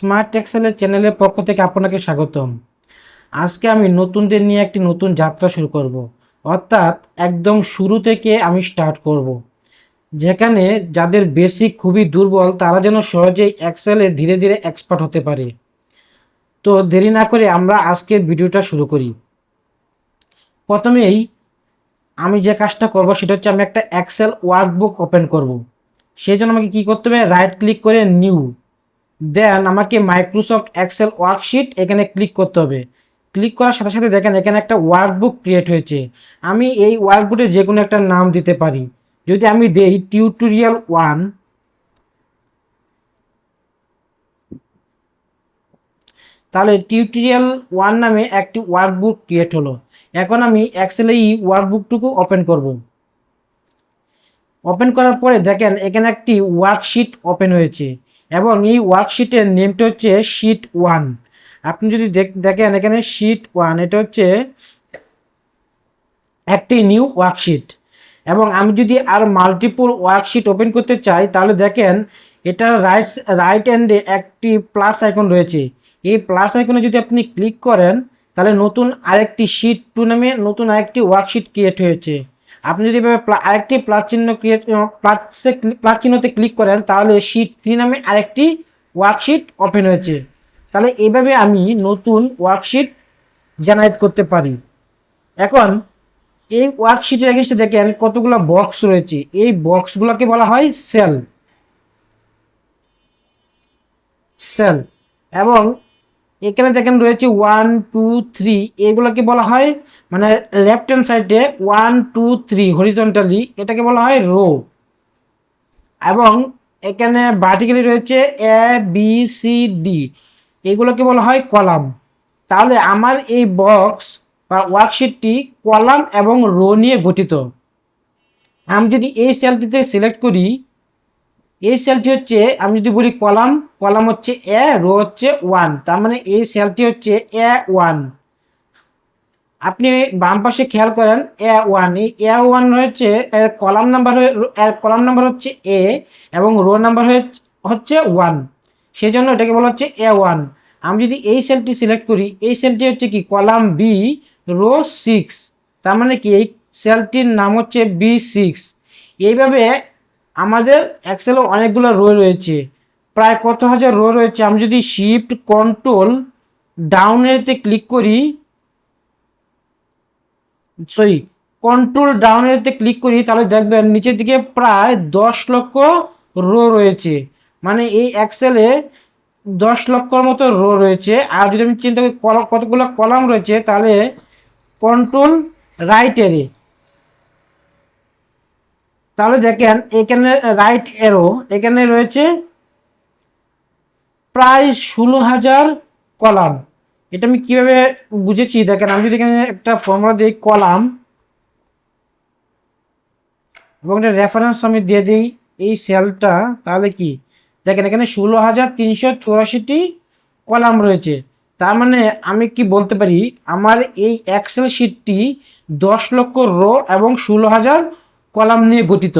Smart এক্সেলের চ্যানেলের পক্ষ থেকে আপনাকে স্বাগতম। আজকে আমি নতুনদের নিয়ে একটি নতুন যাত্রা শুরু করব, অর্থাৎ একদম শুরু থেকে আমি স্টার্ট করব, যেখানে যাদের বেসিক খুবই দুর্বল তারা যেন সহজেই এক্সেলে ধীরে ধীরে এক্সপার্ট হতে পারে। তো দেরি না করে আমরা আজকের ভিডিওটা শুরু করি। প্রথমেই আমি যে কাজটা করব সেটা হচ্ছে আমি একটা এক্সেল ওয়ার্কবুক ওপেন করব। সেই জন্য আমাকে কী করতে হবে, রাইট ক্লিক করে নিউ, দেন আমাকে মাইক্রোসফট এক্সেল ওয়ার্কশিট এখানে ক্লিক করতে হবে। ক্লিক করার সাথে সাথে দেখেন এখানে একটা ওয়ার্কবুক ক্রিয়েট হয়েছে। আমি এই ওয়ার্কবুকে যে কোনো একটা নাম দিতে পারি। যদি আমি দেই টিউটোরিয়াল 1, তাহলে টিউটোরিয়াল 1 নামে একটি ওয়ার্কবুক ক্রিয়েট হলো। এখন আমি এক্সেলে এই ওয়ার্কবুকটুকু ওপেন করব। ওপেন করার পরে দেখেন এখানে একটি ওয়ার্কশিট ওপেন হয়েছে এবং এই ওয়ার্কশিটের নেমটা হচ্ছে শিট 1। আপনি যদি দেখেন এখানে শিট 1, এটা হচ্ছে একটি নিউ ওয়ার্কশিট। এবং আমি যদি আর মাল্টিপল ওয়ার্কশিট ওপেন করতে চাই তাহলে দেখেন এটা রাইট হ্যান্ডে একটি প্লাস আইকন রয়েছে। এই প্লাস আইকনে যদি আপনি ক্লিক করেন তাহলে নতুন আরেকটি শিট 2 নামে নতুন আরেকটি ওয়ার্কশিট ক্রিয়েট হয়েছে। আপনি যদি এভাবে আরেকটি প্লাস চিহ্নতে ক্লিক করেন তাহলে শিট 3 নামে আরেকটি ওয়ার্কশিট ওপেন হয়েছে। তাহলে এইভাবে আমি নতুন ওয়ার্কশিট জেনারেট করতে পারি। এখন এই ওয়ার্কশিটের এগেইনস্টে দেখেন কতগুলো বক্স রয়েছে। এই বক্সগুলোকে বলা হয় সেল। এবং এখানে দেখেন রয়েছে 1, 2, 3, এগুলোকে বলা হয়, মানে লেফট হ্যান্ড সাইডে 1, 2, 3 হরিজন্টালি, এটাকে বলা হয় রো। এবং এখানে ভার্টিক্যালি রয়েছে এ, বি, সি, ডি, এগুলোকে বলা হয় কলাম। তাহলে আমার এই বক্স বা ওয়ার্কশিটটি কলাম এবং রো নিয়ে গঠিত। আমি যদি এই সেলটিতে সিলেক্ট করি, এই সেলটি হচ্ছে, আমি যদি বলি কলাম, কলাম হচ্ছে এ, রো হচ্ছে 1, তার মানে এই সেলটি হচ্ছে A1। আপনি বাম পাশে খেয়াল করেন A1, এই A1 হচ্ছে এর কলাম নাম্বার হচ্ছে এ এবং রো নাম্বার হচ্ছে 1, সেই জন্য এটাকে বলা হচ্ছে A1। আমি যদি এই সেলটি সিলেক্ট করি, এই সেলটি হচ্ছে কি কলাম বি, রো 6, তার মানে কি এই সেলটির নাম হচ্ছে B6। এইভাবে আমাদের এক্সেলে অনেকগুলো রো রয়েছে, প্রায় কত হাজার রো রয়েছে। আমি যদি শিফট কন্ট্রোল ডাউনেতে ক্লিক করি, কন্ট্রোল ডাউনেতে ক্লিক করি, তাহলে দেখবেন নিচের দিকে প্রায় 10 লক্ষ রো রয়েছে। মানে এই এক্সেলে 10 লক্ষর মতো রো রয়েছে। আর যদি আমি চিন্তা করি কতগুলো কলাম রয়েছে, তাহলে কন্ট্রোল রাইট এরে, তাহলে দেখেন এখানে রাইট এরো, এখানে রয়েছে প্রায় 16,000 কলাম। এটা আমি কীভাবে বুঝেছি দেখেন, আমি যদি এখানে একটা ফর্মুলা দিই কলাম এবং একটা রেফারেন্স আমি দিয়ে দিই এই সেলটা, তাহলে কি দেখেন এখানে 16,384টি কলাম রয়েছে। তার মানে আমি কি বলতে পারি, আমার এই এক্সেল শিটটি 10 লক্ষ রো এবং 16,000 কলাম নিয়ে গঠিত।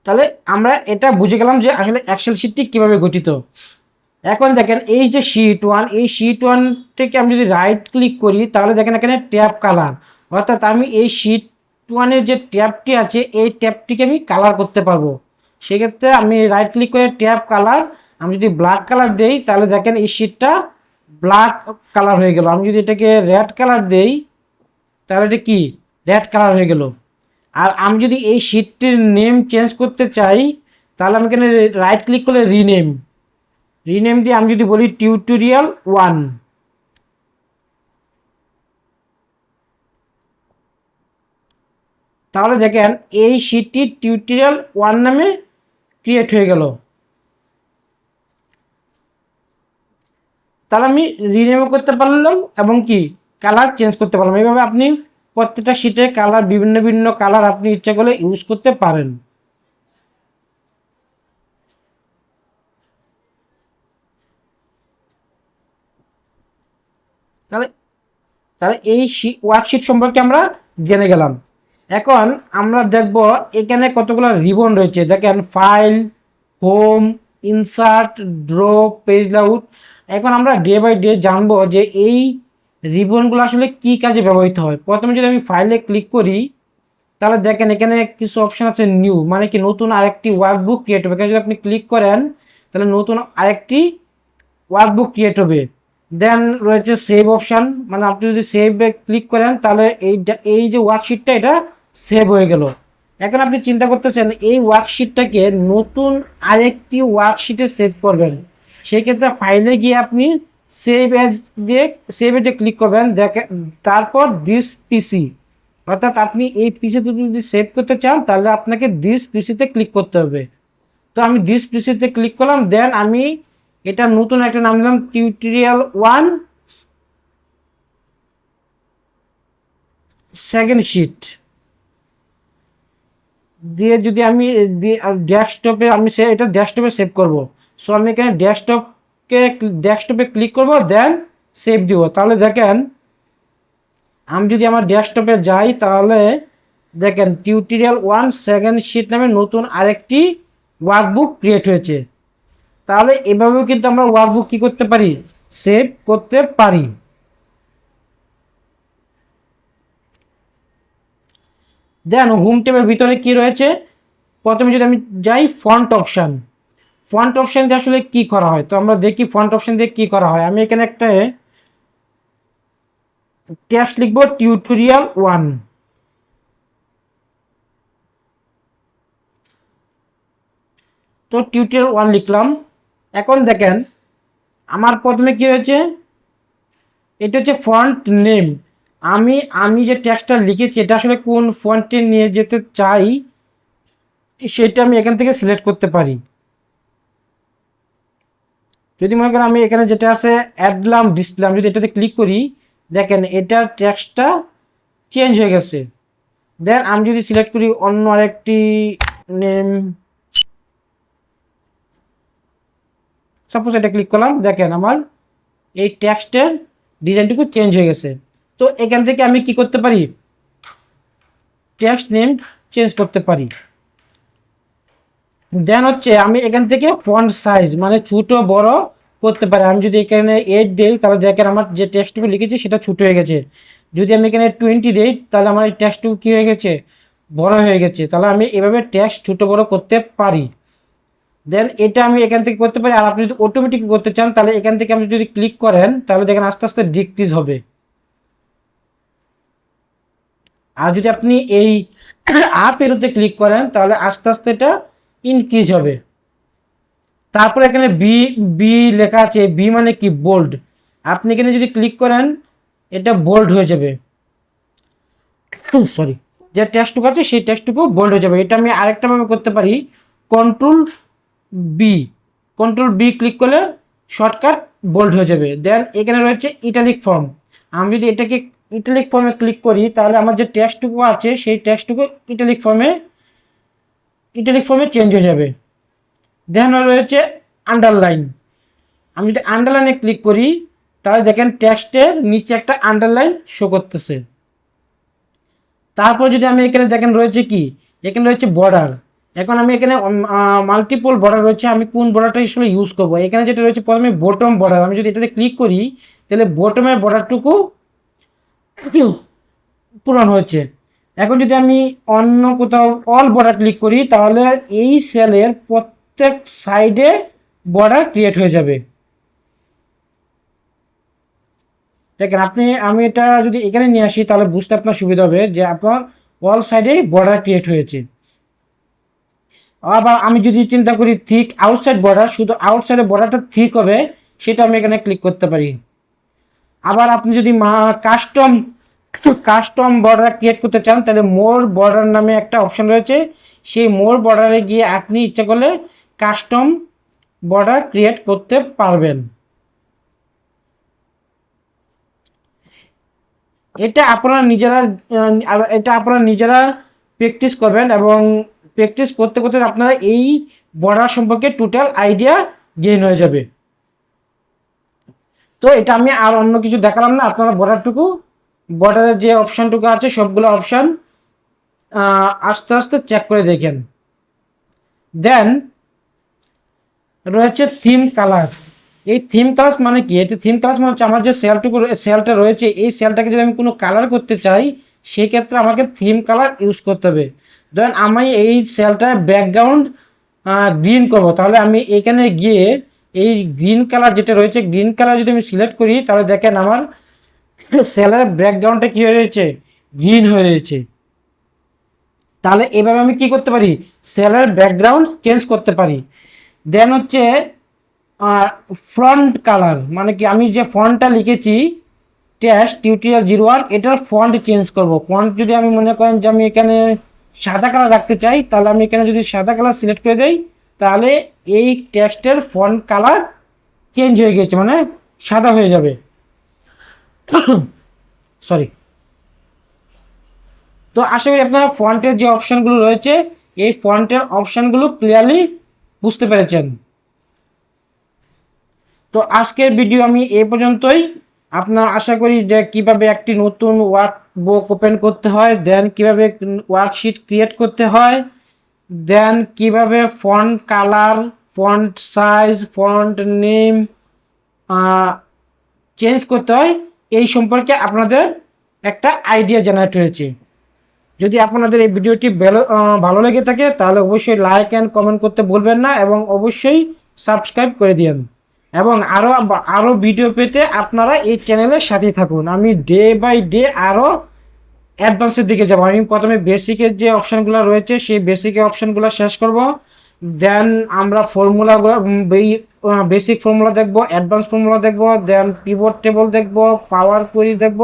তাহলে আমরা এটা বুঝে গেলাম যে আসলে এক্সেল শিটটি কীভাবে গঠিত। এখন দেখেন এই যে শিট 1, এই শিট 1 থেকে আমি যদি রাইট ক্লিক করি তাহলে দেখেন এখানে ট্যাব কালার, অর্থাৎ আমি এই শিট 1-এর যে ট্যাবটি আছে এই ট্যাবটিকে আমি কালার করতে পারবো। সেক্ষেত্রে আমি রাইট ক্লিক করে ট্যাব কালার, আমি যদি ব্ল্যাক কালার দেই তাহলে দেখেন এই শিটটা ব্ল্যাক কালার হয়ে গেল। আমি যদি এটাকে রেড কালার দেই তাহলে এটা কি রেড কালার হয়ে গেল। আর আমি যদি এই শিটটির নেম চেঞ্জ করতে চাই তাহলে আমি এখানে রাইট ক্লিক করে রিনেম দিয়ে আমি যদি বলি টিউটোরিয়াল 1, তাহলে দেখেন এই শিটটি টিউটোরিয়াল 1 নামে ক্রিয়েট হয়ে গেল। তাহলে আমি রিনেমও করতে পারলাম এবং কি কালার চেঞ্জ করতে পারলাম। এইভাবে আপনি প্রত্যেকটা শিটে কালার বিভিন্ন বিভিন্ন কালার আপনি ইচ্ছা করলে ইউজ করতে পারেন। তাহলে তাহলে এই ওয়ার্কশিট সম্পর্কে আমরা জেনে গেলাম। এখন আমরা দেখব এখানে কতগুলো রিবন রয়েছে। দেখেন file, home, insert, draw, page layout. এখন আমরা ডে বাই ডে জানবো যে এই রিবনগুলো আসলে কি কাজে ব্যবহৃত হয়। প্রথমে যদি আমি ফাইলে ক্লিক করি তাহলে দেখেন এখানে কিছু অপশন আছে, নিউ মানে কি নতুন আরেকটি ওয়ার্কবুক ক্রিয়েট হবে। এখানে যদি আপনি ক্লিক করেন তাহলে নতুন আরেকটি ওয়ার্কবুক ক্রিয়েট হবে। দেন রয়েছে সেভ অপশান, মানে আপনি যদি সেভে ক্লিক করেন তাহলে এই যে ওয়ার্কশিটটা এটা সেভ হয়ে গেল। এখন আপনি চিন্তা করতেছেন এই ওয়ার্কশিটটাকে নতুন আরেকটি ওয়ার্কশিটে সেভ করবেন, সেক্ষেত্রে ফাইলে গিয়ে আপনি সেভ এজ দিয়ে সেভ এজে ক্লিক করবেন। দেখেন তারপর দিস পিসি, অর্থাৎ আপনি এই পিসিতে যদি সেভ করতে চান তাহলে আপনাকে দিস পিসিতে ক্লিক করতে হবে। তো আমি দিস পিসিতে ক্লিক করলাম, দেন আমি এটা নতুন একটা নাম দিলাম টিউটোরিয়াল 1 সেকেন্ড শিট দিয়ে যদি আমি ডেস্কটপে আমি এটা ডেস্কটপে সেভ করব। সো আমি এখানে ডেস্কটপে ক্লিক করব, দেন সেভ দিব। তাহলে দেখেন আমি যদি আমার ডেস্কটপে যাই তাহলে দেখেন টিউটোরিয়াল 1 সেকেন্ড শিট নামে নতুন আরেকটি ওয়ার্কবুক ক্রিয়েট হয়েছে। তাহলে এভাবেও কিন্তু আমরা ওয়ার্কবুক কী করতে পারি, সেভ করতে পারি। দেন হোম ট্যাবের ভিতরে কি রয়েছে, প্রথমে যদি আমি যাই ফন্ট অপশান, ফন্ট অপশান দিয়ে আসলে কী করা হয়, তো আমরা দেখি ফন্ট অপশান দিয়ে কী করা হয়। আমি এখানে একটা টেক্সট লিখব টিউটোরিয়াল 1, তো টিউটোরিয়াল 1 লিখলাম। এখন দেখেন আমার প্রথমে কি হয়েছে, এটা হচ্ছে ফন্ট নেম। আমি যে টেক্সটটা লিখেছি এটা আসলে কোন ফন্টে নিয়ে যেতে চাই সেটা আমি এখান থেকে সিলেক্ট করতে পারি। যদি মনে করেন আমি এখানে যেটা আছে অ্যাডলাম ডিসপ্লে, আমি যদি এটাতে ক্লিক করি দেখেন এটার টেক্সটটা চেঞ্জ হয়ে গেছে। দেন আমি যদি সিলেক্ট করি অন্য আরেকটি নেম, সাপোজ এটা ক্লিক করলাম, দেখেন আমার এই টেক্সটের ডিজাইনটুকু চেঞ্জ হয়ে গেছে। তো এখান থেকে আমি কি করতে পারি, টেক্সট নেম চেঞ্জ করতে পারি। দেন হচ্ছে আমি এখান থেকে ফন্ট সাইজ মানে ছোট বড় করতে পারি। আমি যদি এখানে 8 দিই তাহলে দেখেন আমার যে টেক্সটটুকু লিখেছি সেটা ছোট হয়ে গেছে। যদি আমি এখানে 20 দিই তাহলে আমার এই টেক্সটটুকু কী হয়ে গেছে, বড় হয়ে গেছে। তাহলে আমি এভাবে টেক্সট ছোট বড় করতে পারি। দেন এটা আমি এখান থেকে করতে পারি। আর আপনি যদি অটোমেটিক করতে চান তাহলে এখান থেকে আপনি যদি ক্লিক করেন তাহলে দেখেন আস্তে আস্তে ডিক্রিজ হবে। আর যদি আপনি এই আপ এরোতে ক্লিক করেন তাহলে আস্তে আস্তে এটা ইনক্রিজ হবে। তারপরে এখানে বি বি লেখা আছে, বি মানে কি বোল্ড। আপনি এখানে যদি ক্লিক করেন এটা বোল্ড হয়ে যাবে, সরি, যে টেক্সটটুকু আছে সেই টেক্সটটুকু বোল্ড হয়ে যাবে। এটা আমি আরেকটাভাবে করতে পারি, control B, control B click করলে শর্টকাট বোল্ড হয়ে যাবে। দেন এখানে রয়েছে ইটালিক ফর্ম, আমি যদি এটাকে ইটালিক ফর্মে ক্লিক করি তাহলে আমার যে টেক্সটটুকু আছে সেই টেক্সটটুকু ইটালিক ফর্মে চেঞ্জ হয়ে যাবে। দেন রয়েছে আন্ডারলাইন, আমি যদি আন্ডারলাইনে ক্লিক করি তাহলে দেখেন টেক্সটের নিচে একটা আন্ডারলাইন শো করতেছে। তারপর যদি আমি এখানে দেখেন রয়েছে কি, এখানে রয়েছে বর্ডার। এখন আমি এখানে মাল্টিপল বর্ডার রয়েছে, আমি কোন বর্ডারটা আসলে ইউজ করবো। এখানে যেটা রয়েছে প্রথমে বটম বর্ডার, আমি যদি এটাতে ক্লিক করি তাহলে বটমের বর্ডারটুকু পূরণ হয়েছে। এখন যদি আমি অন্য কোথাও অল বর্ডার ক্লিক করি তাহলে এই সেলের প্রত্যেক সাইডে বর্ডার ক্রিয়েট হয়ে যাবে। দেখেন আমি এটা যদি এখানে নিয়ে আসি তাহলে বুঝতে আপনার সুবিধা হবে যে আপনার অল সাইডেই বর্ডার ক্রিয়েট হয়েছে। আবার আমি যদি চিন্তা করি থিক আউটসাইড বর্ডার, শুধু আউটসাইডে বর্ডারটা থিক হবে সেটা আমি এখানে ক্লিক করতে পারি। আবার আপনি যদি কাস্টম বর্ডার ক্রিয়েট করতে চান তাহলে মোর বর্ডার নামে একটা অপশন রয়েছে, সেই মোর বর্ডারে গিয়ে আপনি ইচ্ছা করলে কাস্টম বর্ডার ক্রিয়েট করতে পারবেন। এটা আপনারা নিজেরা প্র্যাকটিস করবেন এবং প্র্যাকটিস করতে করতে আপনারা এই বর্ডার সম্পর্কে টোটাল আইডিয়া গেইন হয়ে যাবে। তো এটা আমি আর অন্য কিছু দেখালাম না, আপনারা বর্ডারের যে অপশানটুকু আছে সবগুলো অপশান আস্তে আস্তে চেক করে দেখেন। দেন রয়েছে থিম কালার। এই থিম কালার মানে কি? এটি থিম কালার মানে হচ্ছে আমার যে সেলটা রয়েছে, এই সেলটাকে যদি আমি কোনো কালার করতে চাই সেক্ষেত্রে আমাকে থিম কালার ইউজ করতে হবে। দেন আমি এই সেলটা ব্যাকগ্রাউন্ড গ্রিন করব, তাহলে আমি এখানে গিয়ে এই গ্রিন কালার যেটা রয়েছে, গ্রিন কালার যদি আমি সিলেক্ট করি তাহলে দেখেন আমার সেলের ব্যাকগ্রাউন্ডটা কী হয়ে রয়েছে, গ্রিন হয়ে রয়েছে। তাহলে এভাবে আমি কি করতে পারি, সেলের ব্যাকগ্রাউন্ড চেঞ্জ করতে পারি। দেন হচ্ছে ফন্ট কালার, মানে কি আমি যে ফন্টটা লিখেছি টেস্ট টিউটোরিয়াল 01, এটার ফন্ট চেঞ্জ করব। ফন্ট যদি আমি মনে করেন যে আমি এখানে সাদা কালার রাখতে চাই, তাহলে আমি এখানে যদি সাদা কালার সিলেক্ট করে দেই তাহলে এই টেক্সটের ফন্ট কালার চেঞ্জ হয়ে গেছে, মানে সাদা হয়ে যাবে। সরি। তো আশা করি আপনারা ফন্টের যে অপশানগুলো রয়েছে এই ফন্টের অপশানগুলো ক্লিয়ারলি বুঝতে পেরেছেন। তো আজকের ভিডিও আমি এই পর্যন্তই। আপনারা আশা করি যে কিভাবে একটি নতুন ওয়ার্কবুক ওপেন করতে হয়, দেন কিভাবে ওয়ার্কশিট ক্রিয়েট করতে হয়, দেন কিভাবে font colour, font size, font name change করতে হয়, এই সম্পর্কে আপনাদের একটা আইডিয়া জেনারেট হয়েছে। যদি আপনাদের এই ভিডিওটি ভালো লেগে থাকে তাহলে অবশ্যই লাইক অ্যান্ড কমেন্ট করতে ভুলবেন না, এবং অবশ্যই সাবস্ক্রাইব করে দিন। এবং আরও ভিডিও পেতে আপনারা এই চ্যানেলের সাথেই থাকুন। আমি ডে বাই ডে আরও অ্যাডভান্সের দিকে যাব। আমি প্রথমে বেসিকের যে অপশানগুলো রয়েছে সেই বেসিকের অপশানগুলো শেষ করব, দেন আমরা ফর্মুলাগুলো বেসিক ফর্মুলা দেখব, অ্যাডভান্স ফর্মুলা দেখব, দেন পিভট টেবল দেখব, পাওয়ার কোয়েরি দেখব,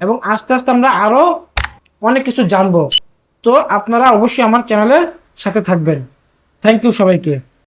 এবং আস্তে আস্তে আমরা আরও অনেক কিছু জানবো। তো আপনারা অবশ্যই আমার চ্যানেলের সাথে থাকবেন। থ্যাংক ইউ সবাইকে।